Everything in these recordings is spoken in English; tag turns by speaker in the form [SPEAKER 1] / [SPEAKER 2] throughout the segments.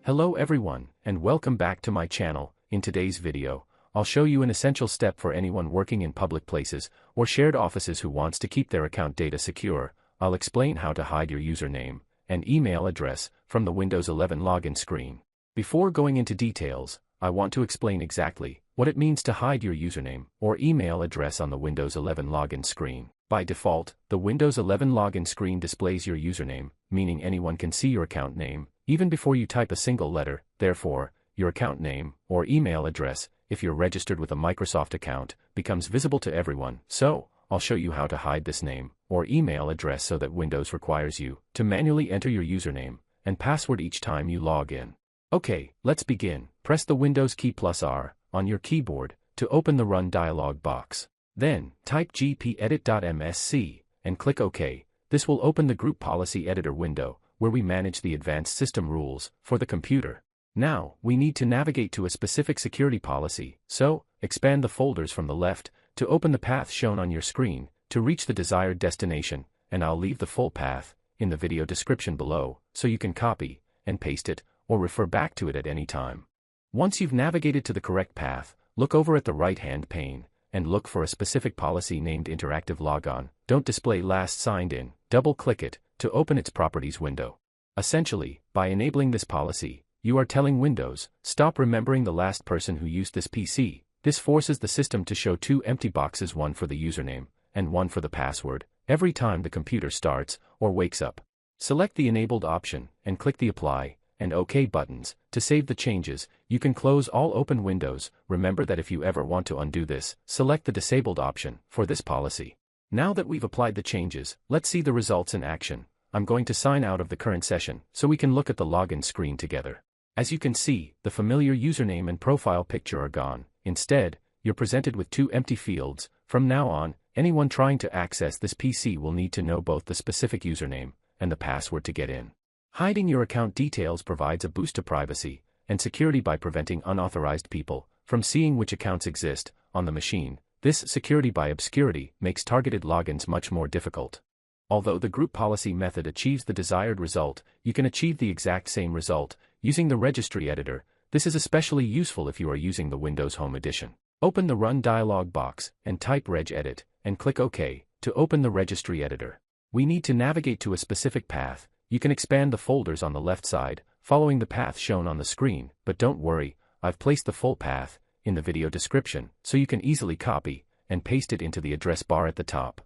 [SPEAKER 1] Hello everyone, and welcome back to my channel. In today's video, I'll show you an essential step for anyone working in public places or shared offices who wants to keep their account data secure. I'll explain how to hide your username and email address from the Windows 11 login screen. Before going into details, I want to explain exactly what it means to hide your username or email address on the Windows 11 login screen. By default, the Windows 11 login screen displays your username, meaning anyone can see your account name, even before you type a single letter. Therefore, your account name or email address, if you're registered with a Microsoft account, becomes visible to everyone. So, I'll show you how to hide this name or email address so that Windows requires you to manually enter your username and password each time you log in. Okay, let's begin. Press the Windows key +R on your keyboard to open the Run dialog box. Then, type gpedit.msc and click OK. This will open the Group Policy Editor window, where we manage the advanced system rules for the computer. Now, we need to navigate to a specific security policy, so expand the folders from the left to open the path shown on your screen to reach the desired destination, and I'll leave the full path in the video description below so you can copy and paste it or refer back to it at any time. Once you've navigated to the correct path, look over at the right-hand pane and look for a specific policy named Interactive Logon. Don't display last signed in. Double-click it to open its properties window. Essentially, by enabling this policy, you are telling Windows, stop remembering the last person who used this PC. This forces the system to show two empty boxes, one for the username and one for the password, every time the computer starts or wakes up. Select the enabled option and click the Apply and OK buttons to save the changes. You can close all open windows. Remember that if you ever want to undo this, select the disabled option for this policy. Now that we've applied the changes, let's see the results in action. I'm going to sign out of the current session so we can look at the login screen together. As you can see, the familiar username and profile picture are gone. Instead, you're presented with two empty fields. From now on, anyone trying to access this PC will need to know both the specific username and the password to get in. Hiding your account details provides a boost to privacy and security by preventing unauthorized people from seeing which accounts exist on the machine. This security by obscurity makes targeted logins much more difficult. Although the group policy method achieves the desired result, you can achieve the exact same result using the Registry editor. This is especially useful if you are using the Windows Home Edition. Open the Run dialog box and type regedit and click OK to open the Registry editor. We need to navigate to a specific path. You can expand the folders on the left side, following the path shown on the screen, but don't worry, I've placed the full path in the video description so you can easily copy and paste it into the address bar at the top.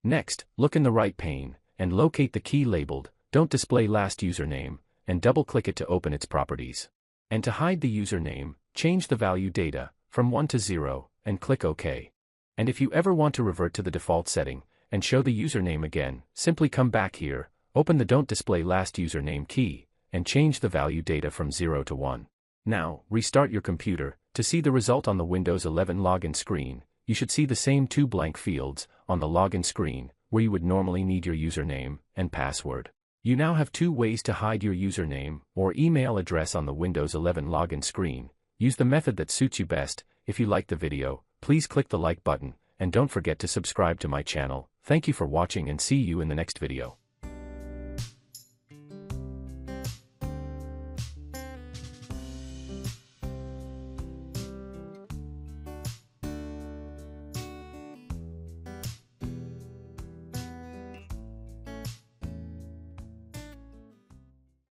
[SPEAKER 1] Next, look in the right pane and locate the key labeled Don't Display Last Username and double-click it to open its properties. And to hide the username, change the value data from 1 to 0 and click OK. And if you ever want to revert to the default setting and show the username again, simply come back here, open the Don't Display Last Username key, and change the value data from 0 to 1. Now, restart your computer. To see the result on the Windows 11 login screen, you should see the same two blank fields on the login screen where you would normally need your username and password. You now have two ways to hide your username or email address on the Windows 11 login screen. Use the method that suits you best. If you liked the video, please click the like button and don't forget to subscribe to my channel. Thank you for watching and see you in the next video.